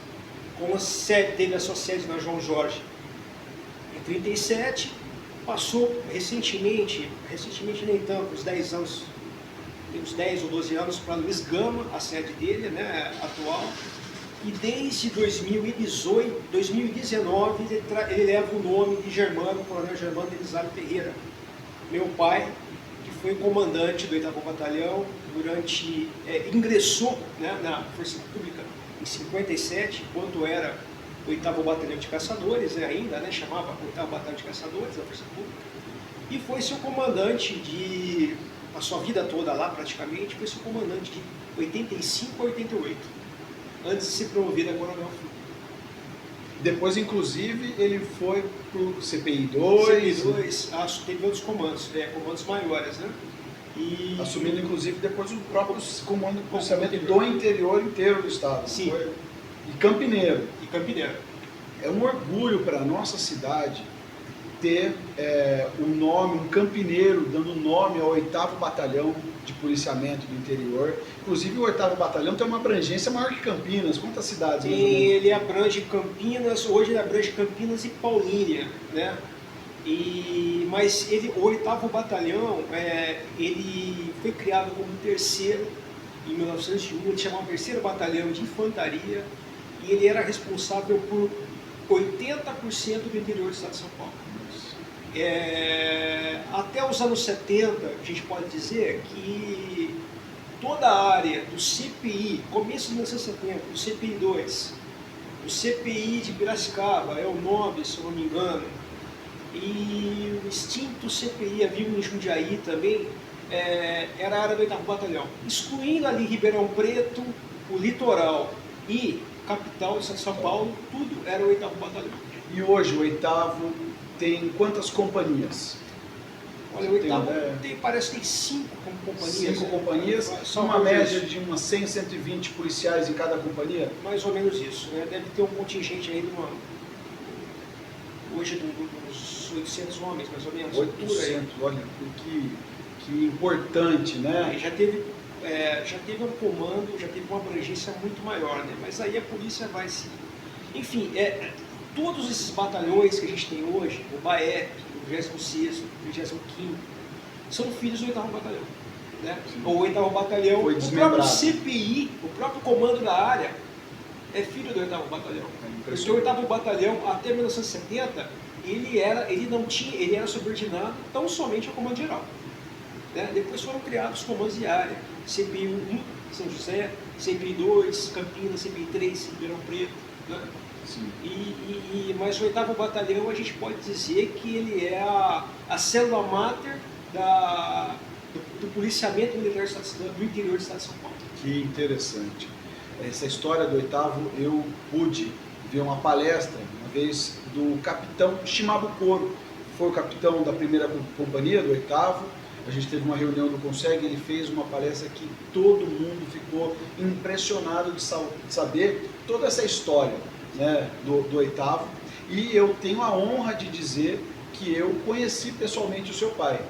teve a sua sede na João Jorge em 37, passou recentemente nem tanto, uns 10 anos, uns 10 ou 12 anos para Luiz Gama, a sede dele, né, atual, e desde 2019 ele leva o nome de Germano, Coronel Germano Denizali Ferreira, meu pai, que foi comandante do 8º Batalhão, ingressou, né, na Força Pública em 57, quando era o 8º Batalhão de Caçadores, ainda, né, chamava 8º Batalhão de Caçadores da Força Pública, e foi seu comandante a sua vida toda lá praticamente, foi seu comandante de 85 a 88, antes de ser promovido a coronel. Depois, inclusive, ele foi para o CPI 2. Teve outros comandos, comandos maiores, né? E assumindo, inclusive, depois o próprio comando de policiamento do interior inteiro do estado. Sim. E Campineiro. É um orgulho para a nossa cidade ter um campineiro dando nome ao 8º Batalhão, de policiamento do interior. Inclusive o 8º Batalhão tem uma abrangência maior que Campinas. Quantas cidades? Ele abrange Campinas, hoje ele abrange Campinas e Paulínia, né? Mas o 8º Batalhão, ele foi criado como terceiro em 1901, ele chamava o 3º Batalhão de Infantaria e ele era responsável por 80% do interior do estado de São Paulo. Até os anos 70, a gente pode dizer que toda a área do CPI, começo de 1970, do CPI 2, o CPI de Piracicaba, é o 9, se eu não me engano, e o extinto CPI, havia um em Jundiaí também, era a área do 8º Batalhão, excluindo ali Ribeirão Preto, o litoral e capital do estado de São Paulo, tudo era o 8º Batalhão. E hoje o 8º tem quantas companhias? Olha, o 8º parece que tem 5 companhias. 5 companhias, uma média de umas 100, 120 policiais em cada companhia? Mais ou menos isso, né? Deve ter um contingente aí hoje de uns 800 homens, mais ou menos. 800, olha, que importante, né? Já teve um comando, já teve uma abrangência muito maior, né? Mas aí a polícia vai se... Enfim, todos esses batalhões que a gente tem hoje, o BAEP, o 26º, o 25º, são filhos do 8º Batalhão. Né? O 8º Batalhão, o próprio CPI, o próprio comando da área, é filho do 8º Batalhão. Porque o 8º Batalhão, até 1970, ele era subordinado tão somente ao comando geral. Né? Depois foram criados os comandos de área, CPI 1, São José, CPI 2, Campinas, CPI 3, Ribeirão Preto. Né? Mas o 8º Batalhão, a gente pode dizer que ele é a célula máter do policiamento militar do interior do estado de São Paulo. Que interessante. Essa história do 8º, eu pude ver uma palestra, uma vez, do capitão Shimabukuro, que foi o capitão da primeira companhia do 8º. A gente teve uma reunião do Conseg, ele fez uma palestra que todo mundo ficou impressionado de saber toda essa história, né, do 8º. E eu tenho a honra de dizer que eu conheci pessoalmente o seu pai.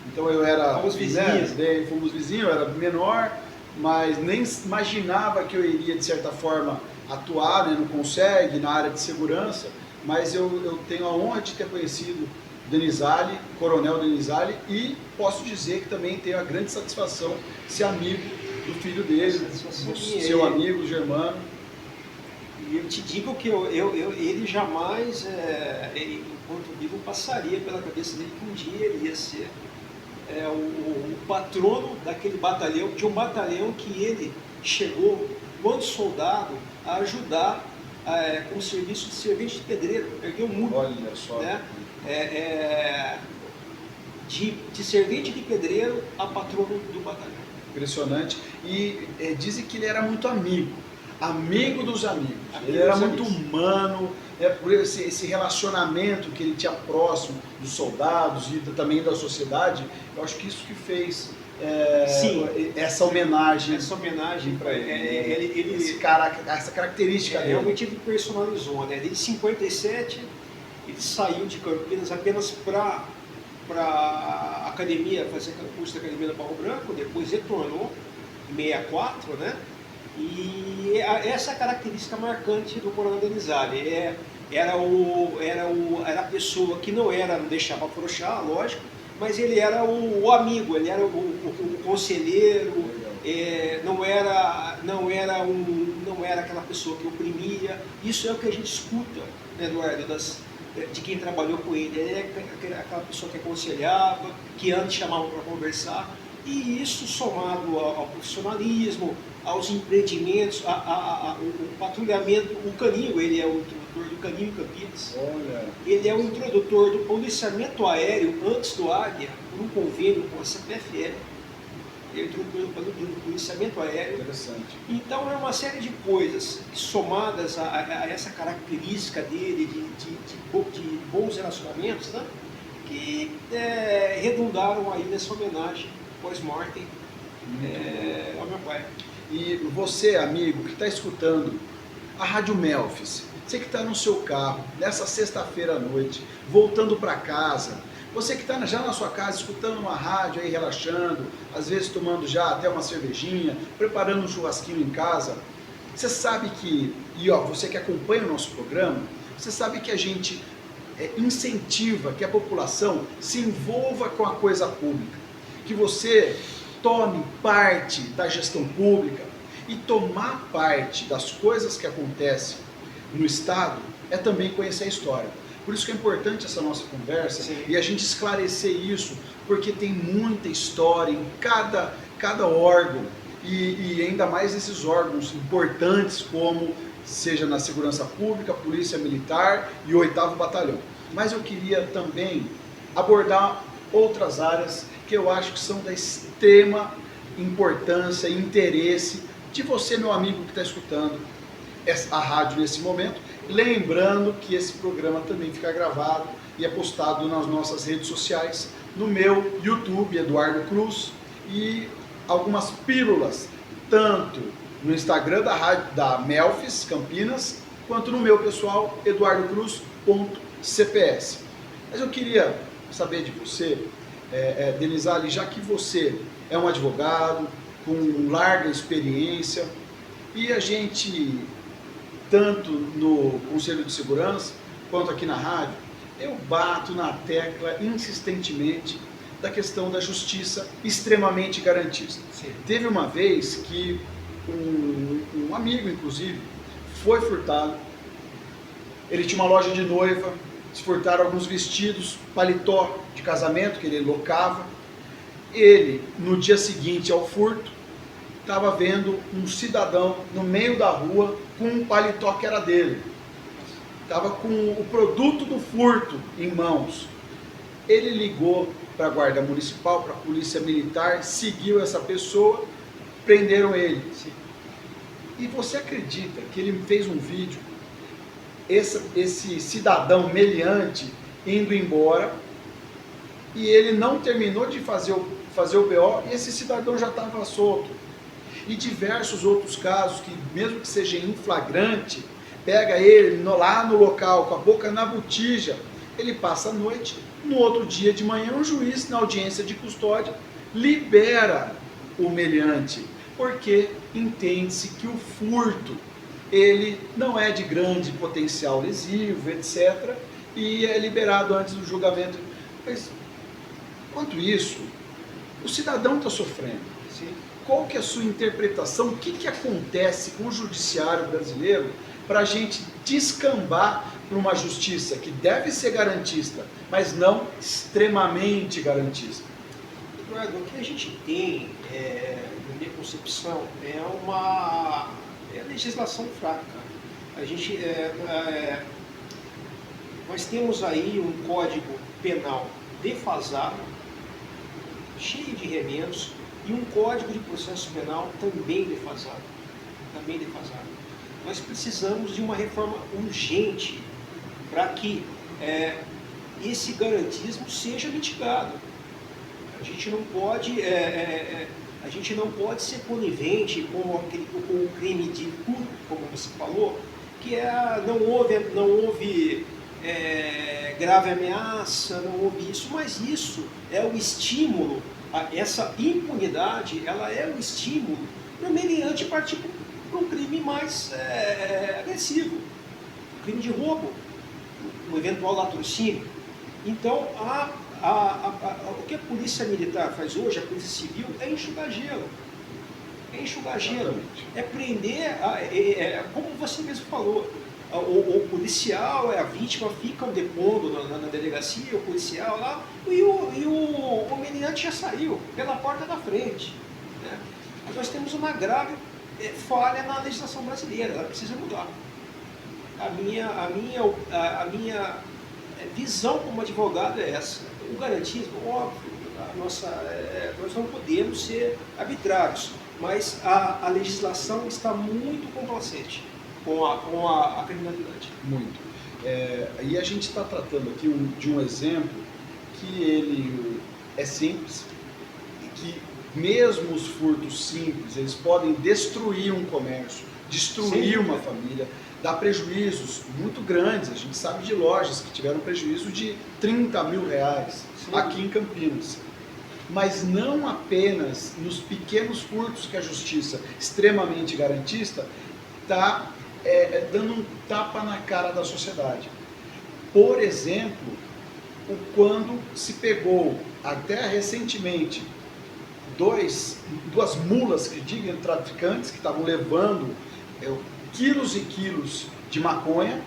Então eu era... Fomos vizinhos. Né, fomos vizinhos, eu era menor, mas nem imaginava que eu iria, de certa forma, atuar, né, no Conseg, na área de segurança, mas eu tenho a honra de ter conhecido Denizali, Coronel Denizali, e posso dizer que também tenho a grande satisfação de ser amigo do filho dele, do seu amigo Germano. E eu te digo que ele jamais, enquanto vivo, passaria pela cabeça dele que um dia ele ia ser o patrono daquele batalhão, de um batalhão que ele chegou, quando soldado, a ajudar com o serviço de servente de pedreiro, ergueu muito. Olha só. Né? De servente de pedreiro a patrono do batalhão. Impressionante. E dizem que ele era muito amigo dos amigos. Ele era muito humano, por esse relacionamento que ele tinha próximo dos soldados e também da sociedade. Eu acho que isso que fez essa homenagem para ele. Essa característica dele. Realmente ele personalizou, né? Desde 57 ele saiu de Campinas apenas para a academia, fazer curso da academia da Barro Branco, depois retornou em 64, né? E essa é a característica marcante do Coronel Denizali. Era a pessoa que não deixava afrouxar, lógico, mas ele era o amigo, ele era o conselheiro, não era aquela pessoa que oprimia. Isso é o que a gente escuta, né, Eduardo, de quem trabalhou com ele. Ele é aquela pessoa que aconselhava, que antes chamava para conversar, e isso somado ao profissionalismo, aos empreendimentos, o patrulhamento, o canil, ele é o introdutor do canil em Campinas. Olha. Ele é o introdutor do policiamento aéreo antes do Águia, por um convênio com a CPFL. Ele é o introdutor do policiamento aéreo. Interessante. Então é uma série de coisas somadas a essa característica dele de bons relacionamentos, né, que redundaram aí nessa homenagem pós-mortem ao meu pai. E você, amigo, que está escutando a Rádio Melfis, você que está no seu carro, nessa sexta-feira à noite, voltando para casa, Você que está já na sua casa escutando uma rádio aí, relaxando, às vezes tomando já até uma cervejinha, preparando um churrasquinho em casa, você sabe que, você que acompanha o nosso programa, você sabe que a gente incentiva que a população se envolva com a coisa pública, que você tome parte da gestão pública, e tomar parte das coisas que acontecem no Estado é também conhecer a história. Por isso que é importante essa nossa conversa. Sim. E a gente esclarecer isso, porque tem muita história em cada órgão, e ainda mais esses órgãos importantes, como seja na segurança pública, polícia militar e o 8º Batalhão. Mas eu queria também abordar outras áreas que eu acho que são da extrema importância e interesse de você, meu amigo que está escutando a rádio nesse momento, lembrando que esse programa também fica gravado e é postado nas nossas redes sociais, no meu YouTube, Eduardo Cruz, e algumas pílulas, tanto no Instagram da rádio da Melfis Campinas, quanto no meu pessoal, eduardocruz.cps. Mas eu queria saber de você, Denizali, já que você é um advogado com larga experiência, e a gente, tanto no Conselho de Segurança, quanto aqui na rádio, eu bato na tecla insistentemente da questão da justiça extremamente garantista. Sim. Teve uma vez que um amigo, inclusive, foi furtado, ele tinha uma loja de noiva, se furtaram alguns vestidos, paletó de casamento que ele locava. Ele, no dia seguinte ao furto, estava vendo um cidadão no meio da rua com um paletó que era dele. Estava com o produto do furto em mãos. Ele ligou para a Guarda Municipal, para a Polícia Militar, seguiu essa pessoa, prenderam ele. E você acredita que ele fez um vídeo, esse cidadão meliante indo embora, e ele não terminou de fazer o BO e esse cidadão já estava solto. E diversos outros casos que, mesmo que seja em flagrante, pega ele lá no local com a boca na botija, ele passa a noite, no outro dia de manhã o juiz, na audiência de custódia, libera o meliante, porque entende-se que o furto ele não é de grande potencial lesivo, etc., e é liberado antes do julgamento. Mas, quanto isso, o cidadão está sofrendo. Sim. Qual que é a sua interpretação? O que acontece com o judiciário brasileiro para a gente descambar para uma justiça que deve ser garantista, mas não extremamente garantista? Eduardo, o que a gente tem, na minha concepção, é a legislação fraca. Nós temos aí um código penal defasado, cheio de remendos, e um código de processo penal também defasado. Nós precisamos de uma reforma urgente para que esse garantismo seja mitigado. A gente não pode ser conivente com o crime de furto, como você falou, que não houve grave ameaça, não houve isso, mas isso é o estímulo, essa impunidade, ela é o estímulo para o meliante partir para um crime mais agressivo, crime de roubo, um eventual latrocínio. Então, o que a Polícia Militar faz hoje, a Polícia Civil, é enxugar gelo. É prender, como você mesmo falou, o policial, a vítima ficam depondo na delegacia, o policial lá, e o meliante já saiu pela porta da frente. Né? Mas nós temos uma grave falha na legislação brasileira, ela precisa mudar. A minha visão como advogado é essa. O garantismo, óbvio, nós não podemos ser arbitrários, mas a legislação está muito complacente com a criminalidade. Muito. E a gente está tratando aqui de um exemplo que ele é simples, e que mesmo os furtos simples, eles podem destruir um comércio, destruir uma família. dá prejuízos muito grandes. A gente sabe de lojas que tiveram prejuízo de 30 mil reais aqui em Campinas. Mas não apenas nos pequenos furtos que a justiça, extremamente garantista, está dando um tapa na cara da sociedade. Por exemplo, quando se pegou, até recentemente, duas mulas, que digam, traficantes, que estavam levando quilos e quilos de maconha.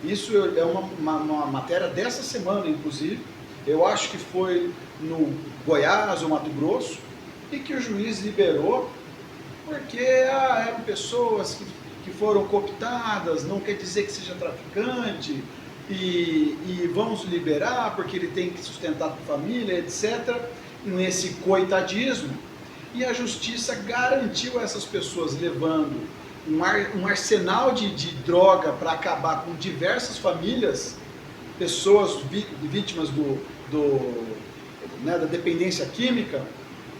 Isso é uma matéria dessa semana, inclusive. Eu acho que foi no Goiás ou Mato Grosso, e que o juiz liberou, porque eram pessoas que foram cooptadas, não quer dizer que seja traficante, e vamos liberar porque ele tem que sustentar a família, etc. Nesse coitadismo, e a justiça garantiu a essas pessoas levando um arsenal de droga para acabar com diversas famílias, pessoas vítimas da dependência química,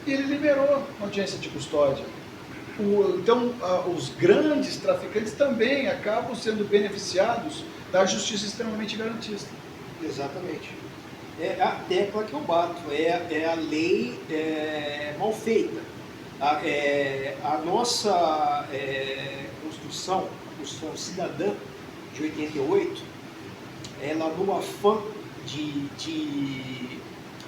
e ele liberou a audiência de custódia. Então, os grandes traficantes também acabam sendo beneficiados da justiça extremamente garantista. Exatamente. É a tecla que eu bato, é a lei mal feita. A nossa Constituição Cidadã de 88, ela, no afã de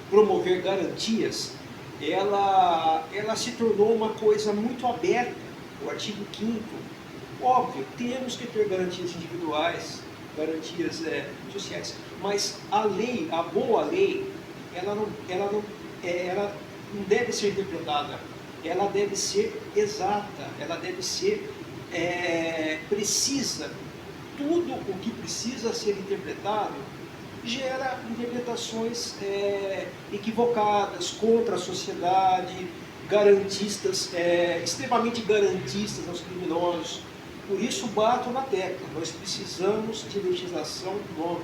promover garantias, ela se tornou uma coisa muito aberta. O artigo 5º, óbvio, temos que ter garantias individuais, garantias sociais, mas a lei, a boa lei, ela não deve ser interpretada, ela deve ser exata, ela deve ser precisa. Tudo o que precisa ser interpretado gera interpretações equivocadas, contra a sociedade, garantistas, extremamente garantistas aos criminosos. Por isso bato na tecla, nós precisamos de legislação nova,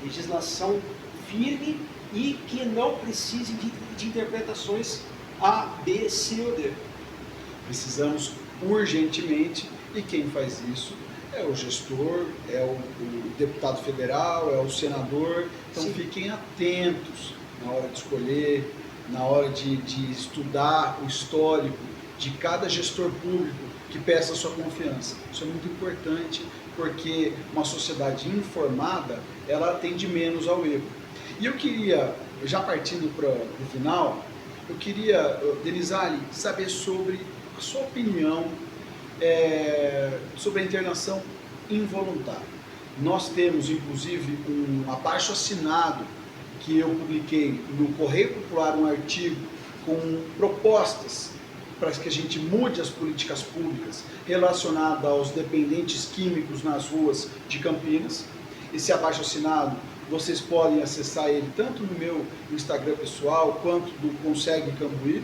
legislação firme e que não precise de interpretações A, B, C ou D. Precisamos urgentemente, e quem faz isso é o gestor, é o deputado federal, é o senador. Então Sim. Fiquem atentos na hora de escolher, na hora de estudar o histórico de cada gestor público que peça a sua confiança. Isso é muito importante, porque uma sociedade informada, ela tende menos ao erro. E eu queria, já partindo para o final, eu queria, Denizali, saber sobre a sua opinião sobre a internação involuntária. Nós temos, inclusive, um abaixo-assinado que eu publiquei no Correio Popular, um artigo com propostas para que a gente mude as políticas públicas relacionadas aos dependentes químicos nas ruas de Campinas. Esse abaixo-assinado, vocês podem acessar ele tanto no meu Instagram pessoal, quanto do Consegue Cambuí,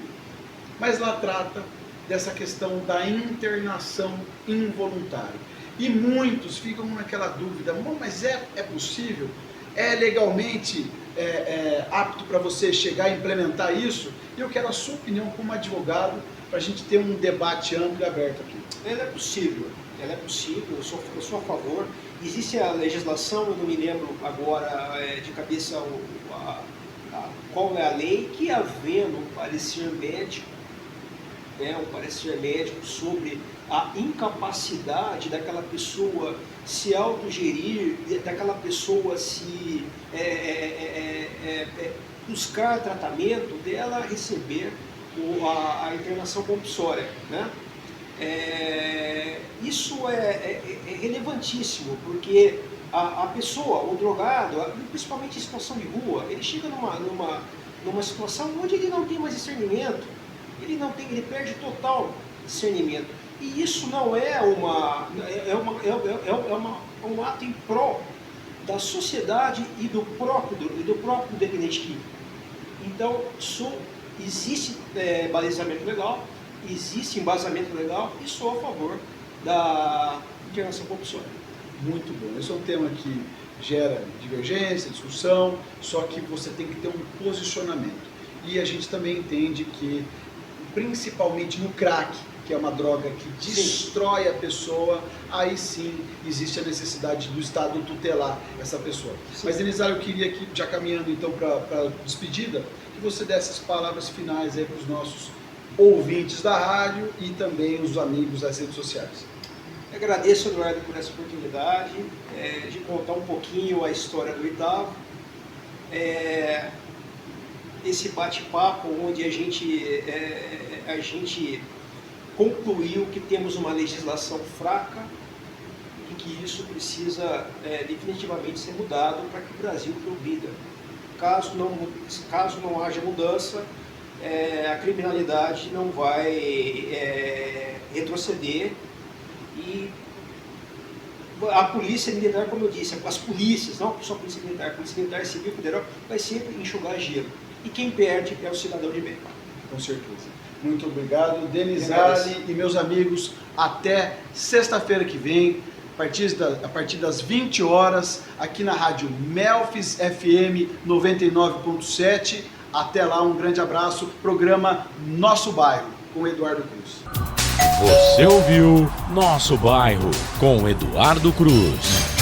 mas lá trata dessa questão da internação involuntária. E muitos ficam naquela dúvida, mas é possível? É legalmente apto para você chegar a implementar isso? E eu quero a sua opinião como advogado, para a gente ter um debate amplo e aberto aqui. Ela é possível, eu sou a favor. Existe a legislação, eu não me lembro agora de cabeça qual é a lei, que havendo um parecer médico, sobre a incapacidade daquela pessoa se autogerir, daquela pessoa se buscar tratamento, dela receber a internação compulsória, né? Isso é relevantíssimo, porque a pessoa, o drogado, principalmente em situação de rua, ele chega numa situação onde ele não tem mais discernimento, ele perde total discernimento. E isso não é um ato em prol da sociedade e do próprio dependente químico. Então, existe balizamento legal, existe embasamento legal, e sou a favor da internação compulsória. Muito bom. Esse é um tema que gera divergência, discussão, só que você tem que ter um posicionamento. E a gente também entende que, principalmente no crack, que é uma droga que destrói a pessoa, aí sim existe a necessidade do Estado tutelar essa pessoa. Sim. Mas, Denizar, eu queria aqui, já caminhando então para a despedida, que você desse as palavras finais aí para os nossos ouvintes da rádio e também os amigos das redes sociais. Eu agradeço, Eduardo, por essa oportunidade de contar um pouquinho a história do Oitavo. Esse bate-papo onde a gente concluiu que temos uma legislação fraca e que isso precisa definitivamente ser mudado para que o Brasil progrida. Caso não haja mudança, a criminalidade não vai retroceder e a polícia militar, como eu disse, as polícias, não só a polícia militar civil federal, vai sempre enxugar gelo. E quem perde é o cidadão de bem. Com certeza. Muito obrigado, Denizar e meus amigos. Até sexta-feira que vem, a partir das 20 horas, aqui na rádio Melfis FM 99.7. Até lá, um grande abraço. Programa Nosso Bairro, com Eduardo Cruz. Você ouviu Nosso Bairro, com Eduardo Cruz.